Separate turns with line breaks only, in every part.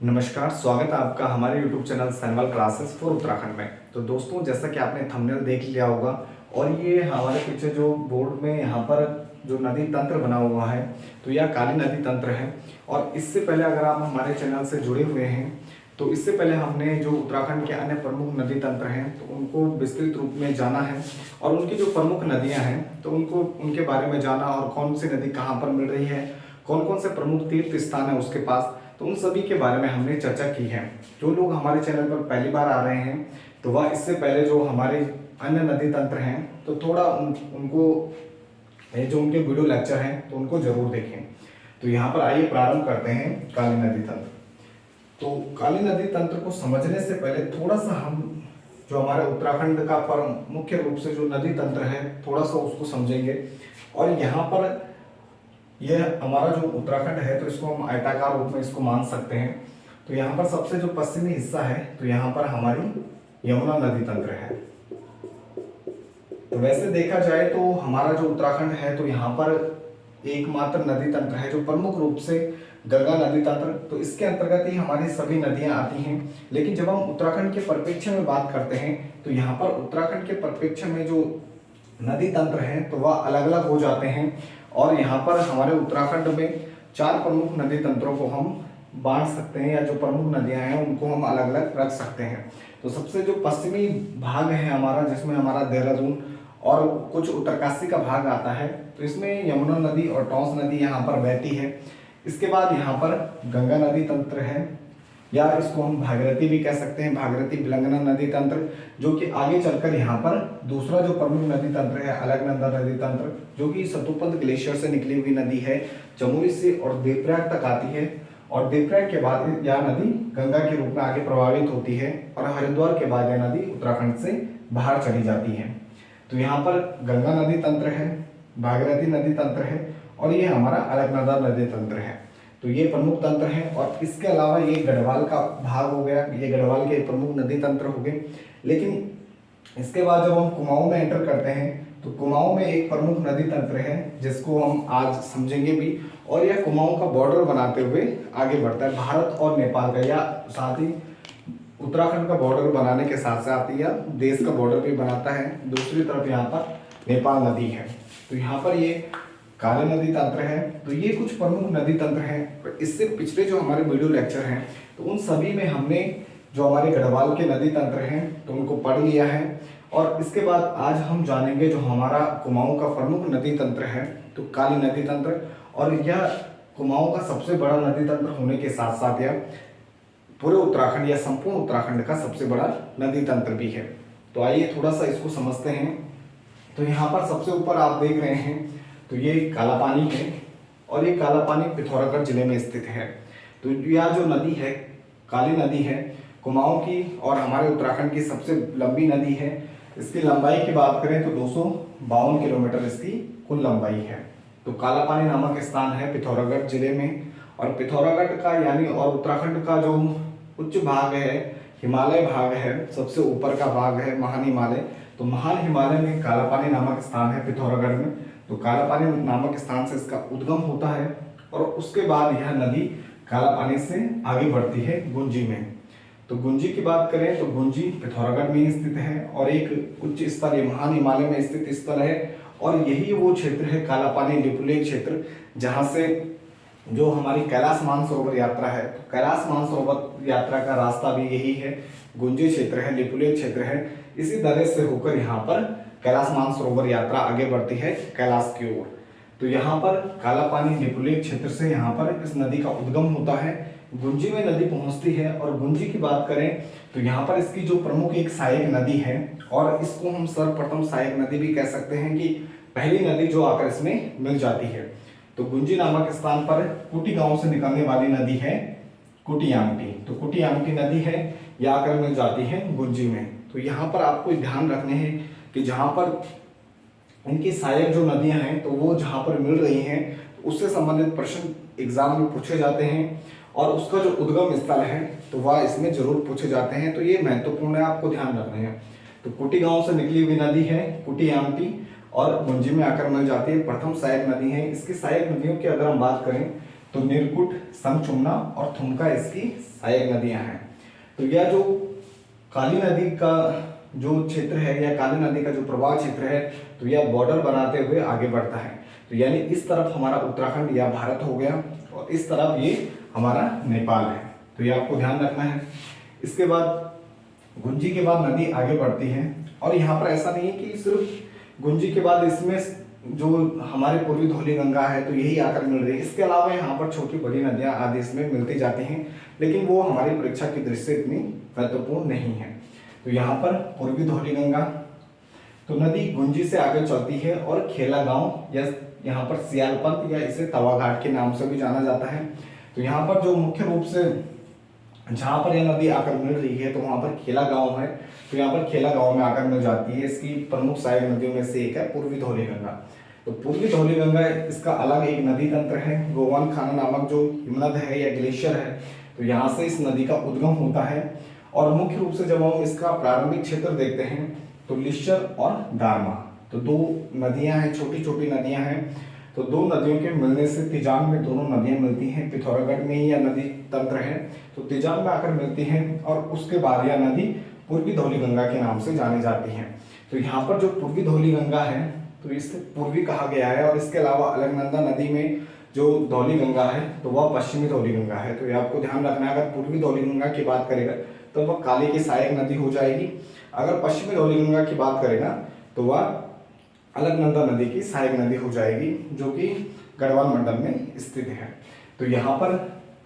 नमस्कार, स्वागत है आपका हमारे YouTube channel Sanwal classes for Uttarakhand में। तो दोस्तों, जैसा कि आपने थंबनेल देख लिया होगा और ये हमारे पीछे जो बोर्ड में यहाँ पर जो नदी तंत्र बना हुआ है, तो यह काली नदी तंत्र है। और इससे पहले अगर आप हमारे चैनल से जुड़े हुए हैं तो इससे पहले हमने जो उत्तराखंड के अन्य प्रमुख नदी तंत्र हैं तो उनको विस्तृत रूप में जाना है और उनकी जो प्रमुख नदियाँ हैं तो उनके बारे में जाना और कौन सी नदी कहाँ पर मिल रही है, कौन कौन से प्रमुख तीर्थ स्थान है उसके पास, तो उन सभी के बारे में हमने चर्चा की है। जो लोग हमारे चैनल पर पहली बार आ रहे हैं तो वह इससे पहले जो हमारे अन्य नदी तंत्र हैं तो थोड़ा उनको जो उनके वीडियो लेक्चर हैं तो उनको जरूर देखें। तो यहाँ पर आइए प्रारंभ करते हैं काली नदी तंत्र। तो काली नदी तंत्र को समझने से पहले थोड़ा सा हम जो हमारे उत्तराखंड का पर मुख्य रूप से जो नदी तंत्र है थोड़ा सा उसको समझेंगे। और यहाँ पर यह हमारा जो उत्तराखंड है तो इसको हम आयताकार रूप में इसको मान सकते हैं। तो यहाँ पर सबसे जो पश्चिमी हिस्सा है तो यहाँ पर हमारी यमुना नदी तंत्र है। तो वैसे देखा जाए तो हमारा जो उत्तराखंड है तो यहाँ पर एकमात्र नदी तंत्र है जो प्रमुख रूप से गंगा नदी तंत्र, तो इसके अंतर्गत ही हमारी सभी नदियां आती हैं। लेकिन जब हम उत्तराखंड के परिप्रेक्ष्य में बात करते हैं तो यहाँ पर उत्तराखंड के परिप्रेक्ष्य में जो नदी तंत्र हैं तो वह अलग अलग हो जाते हैं। और यहाँ पर हमारे उत्तराखंड में 4 प्रमुख नदी तंत्रों को हम बांट सकते हैं या जो प्रमुख नदियां हैं उनको हम अलग अलग रख सकते हैं। तो सबसे जो पश्चिमी भाग है हमारा, जिसमें हमारा देहरादून और कुछ उत्तरकाशी का भाग आता है, तो इसमें यमुना नदी और टॉन्स नदी यहाँ पर बहती है। इसके बाद यहाँ पर गंगा नदी तंत्र है या इसको हम भागीरथी भी कह सकते हैं, भागीरथी बिलंगना नदी तंत्र, जो कि आगे चलकर यहाँ पर दूसरा जो प्रमुख नदी तंत्र है अलकनंदा नदी तंत्र, जो कि सतुपंथ ग्लेशियर से निकली हुई नदी है, चमोली से और देवप्रयाग तक आती है। और देवप्रयाग के बाद यह नदी गंगा के रूप में आगे प्रभावित होती है और हरिद्वार के बाद यह नदी उत्तराखंड से बाहर चली जाती है। तो यहाँ पर गंगा नदी तंत्र है, भागीरथी नदी तंत्र है और ये हमारा अलकनंदा नदी तंत्र है। तो ये प्रमुख तंत्र है। और इसके अलावा ये गढ़वाल का भाग हो गया, ये गढ़वाल के प्रमुख नदी तंत्र हो गए। लेकिन इसके बाद जब हम कुमाऊं में एंटर करते हैं तो कुमाऊं में एक प्रमुख नदी तंत्र है जिसको हम आज समझेंगे भी। और यह कुमाऊं का बॉर्डर बनाते हुए आगे बढ़ता है भारत और नेपाल का, या साथ ही उत्तराखंड का बॉर्डर बनाने के साथ साथ या देश का बॉर्डर भी बनाता है। दूसरी तरफ यहाँ पर नेपाल नदी है। तो यहाँ पर ये काली नदी तंत्र है। तो ये कुछ प्रमुख नदी तंत्र हैं। इससे पिछले जो हमारे वीडियो लेक्चर हैं तो उन सभी में हमने जो हमारे गढ़वाल के नदी तंत्र हैं तो उनको पढ़ लिया है। और इसके बाद आज हम जानेंगे जो हमारा कुमाऊं का प्रमुख नदी तंत्र है तो काली नदी तंत्र। और यह कुमाऊं का सबसे बड़ा नदी तंत्र होने के साथ साथ यह पूरे उत्तराखंड या संपूर्ण उत्तराखंड का सबसे बड़ा नदी तंत्र भी है। तो आइए थोड़ा सा इसको समझते हैं। तो यहाँ पर सबसे ऊपर आप देख रहे हैं तो ये काला पानी है और ये काला पानी पिथौरागढ़ जिले में स्थित है। तो यह जो नदी है काली नदी है कुमाऊं की और हमारे उत्तराखंड की सबसे लंबी नदी है। इसकी लंबाई की बात करें तो 252 किलोमीटर इसकी कुल लंबाई है। तो काला पानी नामक स्थान है पिथौरागढ़ जिले में। और पिथौरागढ़ का यानी और उत्तराखंड का जो उच्च भाग है, हिमालय भाग है, सबसे ऊपर का भाग है महान हिमालय। तो महान हिमालय में काला पानी नामक स्थान है पिथौरागढ़ में। तो काला पानी नामक स्थान से इसका उद्गम होता है और उसके बाद यह नदी काला पानी से आगे बढ़ती है गुंजी में। तो गुंजी की बात करें तो गुंजी पिथौरागढ़ में ही स्थित है और एक उच्च स्थल ये महान हिमालय में स्थित स्थल है। और यही वो क्षेत्र है काला पानी लिपुलेख क्षेत्र, जहाँ से जो हमारी कैलाश मानसरोवर यात्रा है, तो कैलाश मानसरोवर यात्रा का रास्ता भी यही है, गुंजी क्षेत्र है, लिपुलेख क्षेत्र है। इसी दर्रे से होकर यहाँ पर कैलाश मानसरोवर यात्रा आगे बढ़ती है कैलाश की ओर। तो यहाँ पर काला पानी लिपुलेख क्षेत्र से यहाँ पर इस नदी का उद्गम होता है, गुंजी में नदी पहुँचती है। और गुंजी की बात करें तो यहाँ पर इसकी जो प्रमुख एक सहायक नदी है और इसको हम सर्वप्रथम सहायक नदी भी कह सकते हैं कि पहली नदी जो आकर इसमें मिल जाती है। तो गुंजी नामक स्थान पर कुटी गांव से निकलने वाली नदी है कुटियामटी। तो कुटियामटी नदी है, यह आकर मिल जाती है गुंजी में। तो यहाँ पर आपको ध्यान रखने हैं कि जहाँ पर इनकी सहायक जो नदियाँ हैं तो वो जहाँ पर मिल रही हैं उससे संबंधित प्रश्न एग्जाम में पूछे जाते हैं और उसका जो उद्गम स्थल है तो वह इसमें जरूर पूछे जाते हैं। तो ये महत्वपूर्ण है, आपको ध्यान रखना है। तो कुटी गांव से निकली हुई नदी है कुटियामटी और गुंजी में आकर मिल जाती है, प्रथम सहायक नदी है। इसकी सहायक नदियों की अगर हम बात करें तो नीरकुट, समचुमना और थुमका इसकी सहायक नदियां हैं। तो यह जो काली नदी का जो क्षेत्र है या काली नदी का जो प्रवाह क्षेत्र है, तो यह बॉर्डर बनाते हुए आगे बढ़ता है। तो यानी इस तरफ हमारा उत्तराखंड या भारत हो गया और इस तरफ ये हमारा नेपाल है। तो ये आपको ध्यान रखना है। इसके बाद गुंजी के बाद नदी आगे बढ़ती है और यहाँ पर ऐसा नहीं है कि सिर्फ गुंजी के बाद इसमें जो हमारे पूर्वी धौली गंगा है तो यही आकर मिल रही है। इसके अलावा यहाँ पर छोटी बड़ी नदियाँ आदि इसमें मिलती जाती हैं, लेकिन वो हमारी परीक्षा की दृष्टि से इतनी महत्वपूर्ण नहीं है। तो यहाँ पर पूर्वी धौली गंगा, तो नदी गुंजी से आगे चलती है और खेला गांव या यहाँ पर सियालपंत या इसे तवा घाट के नाम से भी जाना जाता है। तो यहाँ पर जो मुख्य रूप से जहाँ पर यह नदी आकर मिल रही है तो वहाँ पर खेला गांव है। तो यहाँ पर खेला गांव में आकर मिल जाती है। इसकी प्रमुख सहायक नदियों में से एक है पूर्वी धौली गंगा। तो पूर्वी धौली गंगा इसका अलग एक नदी तंत्र है। गोवान खाना नामक जो हिमनद है या ग्लेशियर है, तो यहाँ से इस नदी का उद्गम होता है। और मुख्य रूप से जब हम इसका प्रारंभिक क्षेत्र देखते हैं तो लिस्चर और दारमा, तो दो नदियां हैं, छोटी छोटी नदियां हैं। तो दो नदियों के मिलने से तिजान में दोनों नदियां मिलती हैं। पिथौरागढ़ में ही यह नदी तंत्र है, तो तिजान में आकर मिलती हैं और उसके बाद यह नदी पूर्वी धौली गंगा के नाम से जानी जाती है। तो यहाँ पर जो पूर्वी धौली गंगा है तो इसे पूर्वी कहा गया है। और इसके अलावा अलकनंदा नदी में जो धौली गंगा है तो वह पश्चिमी धौली गंगा है। तो ये आपको ध्यान रखना है। अगर पूर्वी धौली गंगा की बात करेगा तो वह काली की सहायक नदी हो जाएगी। अगर पश्चिमी धौली गंगा की बात करेगा तो वह अलकनंदा नदी की सहायक नदी हो जाएगी, जो कि गढ़वाल मंडल में स्थित है। तो यहाँ पर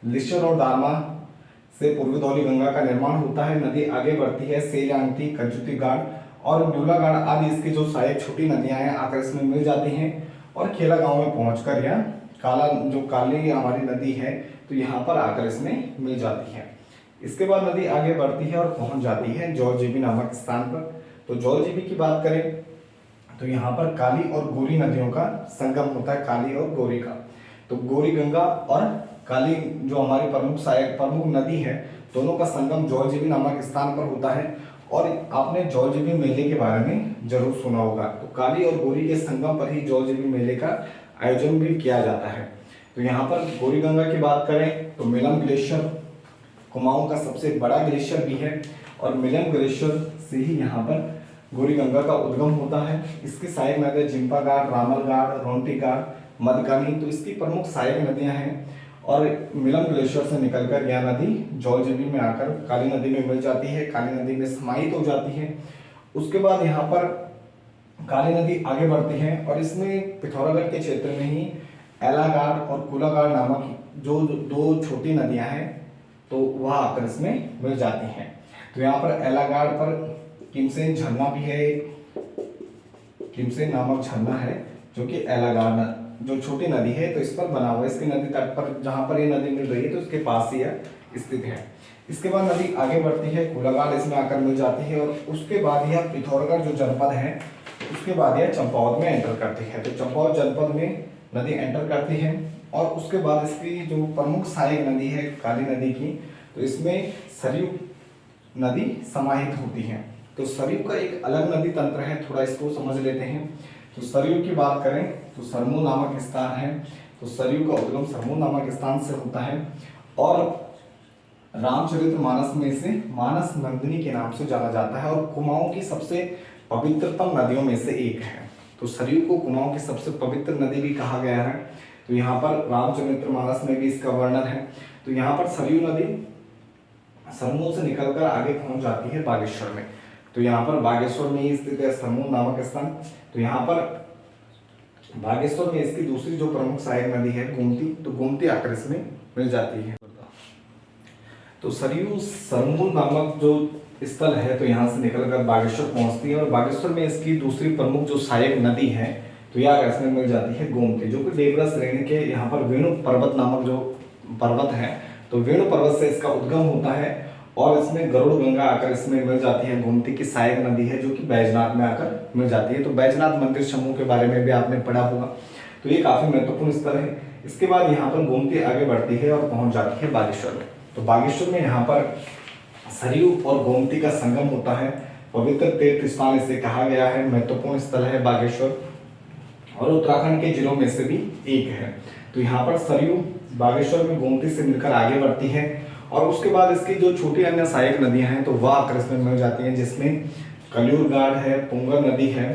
लिस्चर और दारमा से पूर्वी धौली गंगा का निर्माण होता है। नदी आगे बढ़ती है। सेलांती, कंजुती घाट और न्यूलागढ़ आदि इसकी जो सहायक छोटी नदियां हैं आकर इसमें मिल जाती हैं और खेला गांव में पहुंचकर यह काली हमारी नदी है तो यहाँ पर आकर इसमें मिल जाती है। इसके बाद नदी आगे बढ़ती है और पहुंच जाती है जौलजीबी नामक स्थान पर। तो जौलजीबी की बात करें तो यहाँ पर काली और गोरी नदियों का संगम होता है, काली और गोरी का। तो गोरी गंगा और काली जो हमारी प्रमुख नदी है, दोनों का संगम जौलजीबी नामक स्थान पर होता है। और आपने जौलजीबी मेले के बारे में जरूर सुना होगा। तो काली और गोरी के संगम पर ही जौलजीबी मेले का आयोजन भी किया जाता है। तो यहाँ पर गोरी गंगा की बात करें तो मिलम ग्लेशियर कुमाऊं का सबसे बड़ा ग्लेशियर भी है और मिलम ग्लेशियर से ही यहाँ पर गोरी गंगा का उद्गम होता है। इसकी सहायक नदियाँ जिम्पा घाट, रामल घाट, रोंटी घाट, मदकानी, तो इसकी प्रमुख सहायक नदियाँ हैं। और मिलम ग्लेशियर से निकलकर यह नदी जौलजीबी में आकर काली नदी में मिल जाती है, काली नदी में समाहित हो जाती है। उसके बाद यहाँ पर काली नदी आगे बढ़ती है और इसमें पिथौरागढ़ के क्षेत्र में ही एलाघाट और कुलाघाट नामक जो दो छोटी नदियां हैं तो वह आकर इसमें मिल जाती हैं। तो यहाँ पर एलाघाट पर किमसेन झरना भी है, किमसेन नामक झरना है जो कि एलाघाट जो छोटी नदी है तो इस पर बना हुआ है। इसकी नदी तट पर जहाँ पर ये नदी मिल रही है तो इसके पास ही स्थित है। इसके बाद नदी आगे बढ़ती है, कुलाघाट इसमें आकर मिल जाती है और उसके बाद यह पिथौरागढ़ जो जनपद है उसके बाद यह चंपावत में एंटर करती है। तो चंपावत जनपद में नदी एंटर करती है और उसके बाद इसकी जो प्रमुख सहायक नदी है काली नदी की, तो इसमें सरयू नदी समाहित होती है। तो सरयू का एक अलग नदी तंत्र है, थोड़ा इसको समझ लेते हैं। तो सरयू की बात करें तो सरमू नामक स्थान है। तो सरयू का उद्गम सरमू नामक स्थान से होता है और रामचरितमानस में इसे मानस नंदिनी के नाम से जाना जाता है और कुमाऊं की सबसे पवित्रतम नदियों में से एक है। तो सरयू को कुमाऊं की सबसे पवित्र नदी भी कहा गया है। तो यहाँ पर रामचरितमानस में भी इसका वर्णन है। तो यहाँ पर सरयू नदी सरमू से निकलकर आगे पहुंच जाती है बागेश्वर में। तो यहाँ पर बागेश्वर में ही स्थित है सरमू नामक स्थान। तो यहाँ पर बागेश्वर में इसकी दूसरी जो प्रमुख सहायक नदी है गोमती, तो गोमती आकर इसमें मिल जाती है। तो सरयू सरमू नामक जो स्थल है तो यहाँ से निकलकर बागेश्वर पहुंचती है और बागेश्वर में इसकी दूसरी प्रमुख जो सहायक नदी है तो यह आकर इसमें मिल जाती है गोमती, जो कि देवरा श्रेणी के यहाँ पर वेणु पर्वत नामक जो पर्वत है तो वेणु पर्वत से इसका उद्गम होता है और इसमें गरुड़ गंगा आकर इसमें मिल जाती है। गोमती की सहायक नदी है जो कि बैजनाथ में आकर मिल जाती है। तो बैजनाथ मंदिर समूह के बारे में भी आपने पढ़ा होगा। तो ये काफी महत्वपूर्ण स्थल है। इसके बाद यहाँ पर गोमती आगे बढ़ती है और पहुंच जाती है बागेश्वर में। तो बागेश्वर में यहाँ पर सरयू और गोमती का संगम होता है। पवित्र तीर्थ स्थान इसे कहा गया है, महत्वपूर्ण स्थल है बागेश्वर और उत्तराखंड के जिलों में से भी एक है। तो यहाँ पर सरयू बागेश्वर में गोमती से मिलकर आगे बढ़ती है। और उसके बाद इसकी जो छोटी अन्य सहायक नदियां हैं तो वह आकर इसमें मिल जाती हैं, जिसमें कलियूर घाट है, पुंगर नदी है,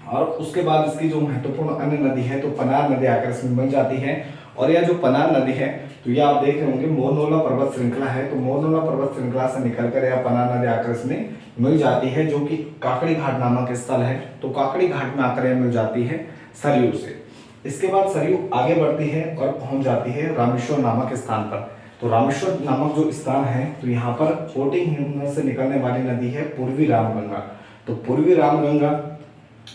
और उसके बाद इसकी जो महत्वपूर्ण अन्य नदी है तो पनार नदी आकर इसमें मिल जाती है। और यह जो पनार नदी है तो यह आप देख रहे होंगे मोरनोला पर्वत श्रृंखला है, तो मोरनोला पर्वत श्रृंखला से निकलकर यह पनार नदी आकर इसमें मिल जाती है, जो कि काकड़ी घाट नामक स्थल है। तो काकड़ी घाट में आकर यह मिल जाती है सरयू से। इसके बाद सरयू आगे बढ़ती है और पहुंच जाती है रामेश्वर नामक स्थान पर। तो रामेश्वर नामक जो स्थान है तो यहाँ पर कोटिंग हिमनद से निकलने वाली नदी है पूर्वी रामगंगा। तो पूर्वी रामगंगा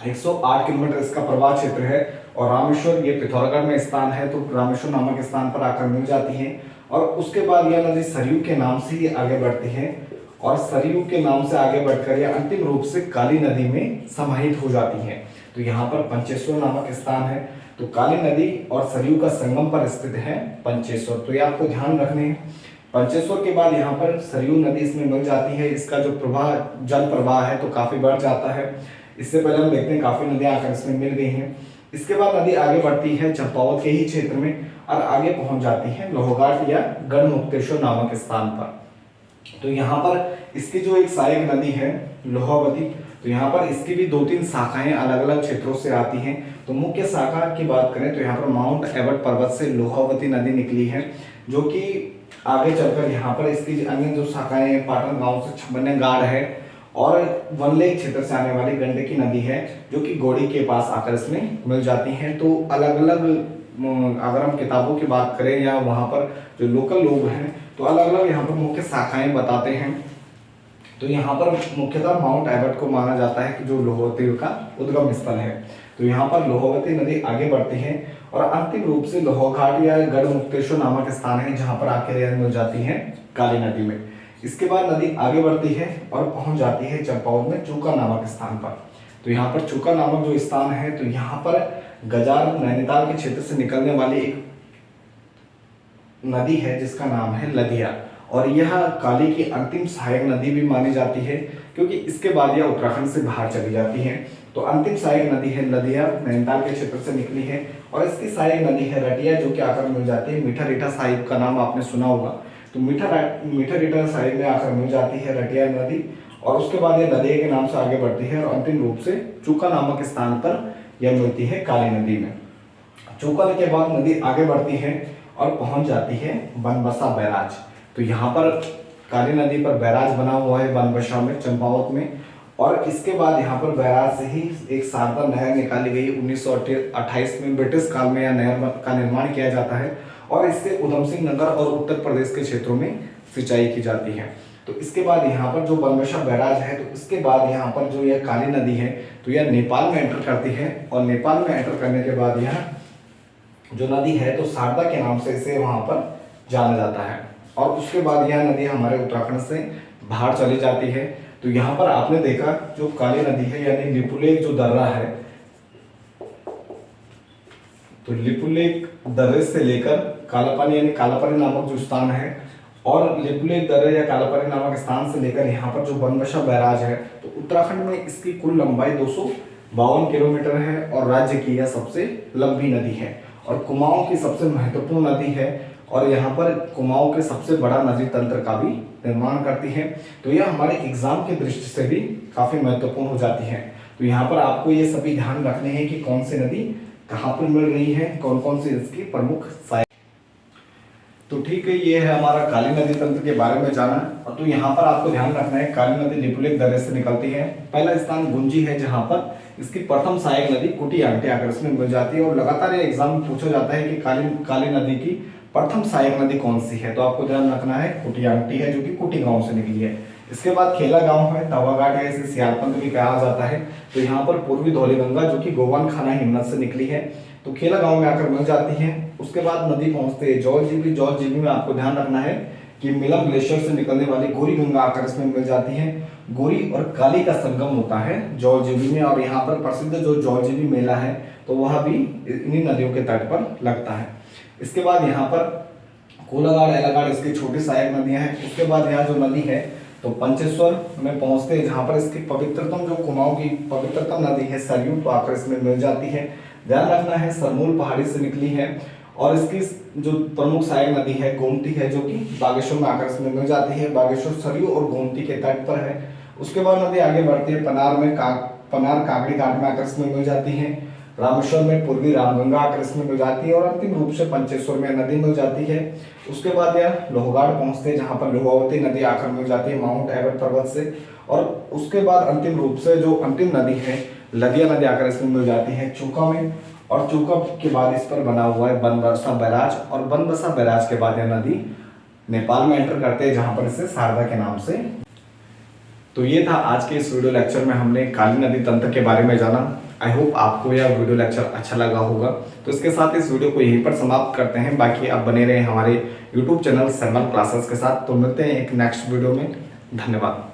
108 किलोमीटर इसका प्रवाह क्षेत्र है। और रामेश्वर ये पिथौरागढ़ में स्थान है, तो रामेश्वर नामक स्थान पर आकर मिल जाती है। और उसके बाद यह नदी सरयू के नाम से ही आगे बढ़ती है, और सरयू के नाम से आगे बढ़कर यह अंतिम रूप से काली नदी में समाहित हो जाती है। तो यहाँ पर पंचेश्वर नामक स्थान है, तो काली नदी और सरयू का संगम पर स्थित है पंचेश्वर। तो ये आपको ध्यान रखने हैं। पंचेश्वर के बाद यहाँ पर सरयू नदी इसमें मिल जाती है। इसका जो प्रवाह जल प्रवाह है तो काफी बढ़ जाता है। इससे पहले हम देखते हैं काफी नदियां आकर इसमें मिल गई हैं। इसके बाद नदी आगे बढ़ती है चंपावत के ही क्षेत्र में और आगे पहुंच जाती है लोहघाट या गढ़मुक्तेश्वर नामक स्थान पर। तो यहाँ पर इसकी जो एक सहायक नदी है लोहावती, तो यहाँ पर इसकी भी 2-3 शाखाएं अलग अलग क्षेत्रों से आती हैं। तो मुख्य शाखा की बात करें तो यहाँ पर माउंट एबट पर्वत से लोहावती नदी निकली है, जो कि आगे चलकर यहाँ पर इसकी अन्य जो शाखाएं पाटन गांव से छमन्य गाड़ है, और वनलेक क्षेत्र से आने वाली गंडकी नदी है, जो कि गोड़ी के पास आकर इसमें मिल जाती हैं। तो अलग अलग अगर हम किताबों की बात करें या वहाँ पर जो लोकल लोग हैं तो अलग अलग यहाँ पर मुख्य शाखाएं बताते हैं। तो यहाँ पर मुख्यतः माउंट एबट को माना जाता है कि जो लोहावती का उद्गम स्थल है। तो यहाँ पर लोहावती नदी आगे बढ़ती है और अंतिम रूप से लोहाघाट या गढ़मुक्तेश्वर नामक स्थान है, जहाँ पर आकर यह मिल जाती है काली नदी में। इसके बाद नदी आगे बढ़ती है और पहुंच जाती है चंपावत में चूका नामक स्थान पर। तो यहाँ पर चूका नामक जो स्थान है तो यहाँ पर गजार नैनीताल के क्षेत्र से निकलने वाली एक नदी है जिसका नाम है लदिया, और यह काली की अंतिम सहायक नदी भी मानी जाती है, क्योंकि इसके बाद यह उत्तराखंड से बाहर चली जाती है। तो अंतिम सहायक नदी है लदिया, नैनीताल के क्षेत्र से निकली है। और इसकी सहायक नदी है रटिया, जो कि आकर मिल जाती है मीठा रीठा साहिब का नाम आपने सुना होगा। तो मीठा रीठा साहिब में आकर मिल जाती है रटिया नदी, और उसके बाद ये लदिया के नाम से आगे बढ़ती है और अंतिम रूप से चूका नामक स्थान पर यह मिलती है काली नदी में। चूका के बाद नदी आगे बढ़ती है और पहुंच जाती है बनबसा बैराज। तो यहाँ पर काली नदी पर बैराज बना हुआ है बनबसा में, चंपावत में। और इसके बाद यहाँ पर बैराज से ही एक शारदा नहर निकाली गई 1928 में। ब्रिटिश काल में यह नहर का निर्माण किया जाता है और इससे उधम सिंह नगर और उत्तर प्रदेश के क्षेत्रों में सिंचाई की जाती है। तो इसके बाद यहाँ पर जो बनबसा बैराज है, तो इसके बाद यहाँ पर जो यह काली नदी है तो यह नेपाल में एंटर करती है, और नेपाल में एंटर करने के बाद यह जो नदी है तो शारदा के नाम से इसे वहाँ पर जाना जाता है। और उसके बाद यह नदी हमारे उत्तराखंड से बाहर चली जाती है। तो यहाँ पर आपने देखा जो काली नदी है यानी लिपुलेख जो दर्रा है, तो लिपुलेख दर्रे से लेकर कालापानी यानी कालापानी नामक जो स्थान है, और लिपुलेख दर्रे या कालापानी नामक स्थान से लेकर यहाँ पर जो बनबसा बैराज है, तो उत्तराखंड में इसकी कुल लंबाई 252 किलोमीटर है और राज्य की यह सबसे लंबी नदी है और कुमाऊं की सबसे महत्वपूर्ण नदी है। और यहाँ पर कुमाऊं के सबसे बड़ा नदी तंत्र का भी निर्माण करती है। तो यह हमारे एग्जाम की दृष्टि से भी काफी महत्वपूर्ण हो जाती है। तो यहाँ पर आपको ये सभी ध्यान रखने हैं कि कौन सी नदी कहाँ पर मिल रही है, कौन कौन सी इसकी प्रमुख सहायक। तो ठीक है, ये है हमारा काली नदी तंत्र के बारे में जाना। और तो यहाँ पर आपको ध्यान रखना है काली नदी लिपुलेख दर्रे से निकलती है। पहला स्थान गुंजी है, जहाँ पर इसकी प्रथम सहायक नदी कुटियांटी आकर इसमें मिल जाती है। और लगातार ये एग्जाम में पूछा जाता है कि काली नदी की प्रथम सहायक नदी कौन सी है, तो आपको ध्यान रखना है कुटियांटी है, जो कि कुटी गांव से निकली है। इसके बाद खेला गांव है, तवाघाट है, इसे सियालपंथ भी कहा जाता है। तो यहाँ पर पूर्वी धौलीगंगा जो कि गोवन खाना हिमनद से निकली है, तो खेला गांव में आकर मिल जाती है। उसके बाद नदी पहुंचते है जौलजीबी। जौलजीबी में आपको ध्यान रखना है कि मिलम ग्लेशियर से निकलने वाली गोरी गंगा आकर इसमें मिल जाती है। गोरी और काली का संगम होता है जौलजीबी में, और यहाँ पर प्रसिद्ध जो जौलजीबी मेला है तो वह भी इन्हीं नदियों के तट पर लगता है। इसके बाद यहाँ पर कोलाघाट, एलाघाट इसकी छोटी सहायक नदियां हैं। उसके बाद यहाँ जो नदी है तो पंचेश्वर में पहुंचते हैं, जहाँ पर इसकी पवित्रतम जो कुमाऊं की पवित्रतम नदी है सरयू, तो आकर इसमें मिल जाती है। ध्यान रखना है सरमूल पहाड़ी से निकली है। और इसकी जो प्रमुख सहायक नदी है गोमती है, जो कि बागेश्वर में आकर इसमें मिल जाती है। बागेश्वर सरयू और गोमती के तट पर है। उसके बाद नदी आगे बढ़ती है पनार में, पनार काकड़ी घाट में आकर इसमें मिल जाती है। रामेश्वर में पूर्वी रामगंगा आकर इसमें मिल जाती है और अंतिम रूप से पंचेश्वर में नदी मिल जाती है। उसके बाद यह लोहगाड़ पहुंचते हैं, जहां पर लोहावती नदी आकर मिल जाती है माउंट एवर पर्वत से। और उसके बाद अंतिम रूप से जो अंतिम नदी है लदिया नदी आकर इसमें मिल जाती है चूका में। और चूका के बाद इस पर बना हुआ है बनबसा बैराज, और बनबसा बैराज के बाद यह नदी नेपाल में एंटर करते हैं, जहां पर इसे शारदा के नाम से। तो ये था आज के इस वीडियो लेक्चर में हमने काली नदी तंत्र के बारे में जाना। आई होप आपको यह वीडियो लेक्चर अच्छा लगा होगा। तो इसके साथ इस वीडियो को यहीं पर समाप्त करते हैं। बाकी आप बने रहे हमारे यूट्यूब चैनल सैनवल क्लासेस के साथ। तो मिलते हैं एक नेक्स्ट वीडियो में। धन्यवाद।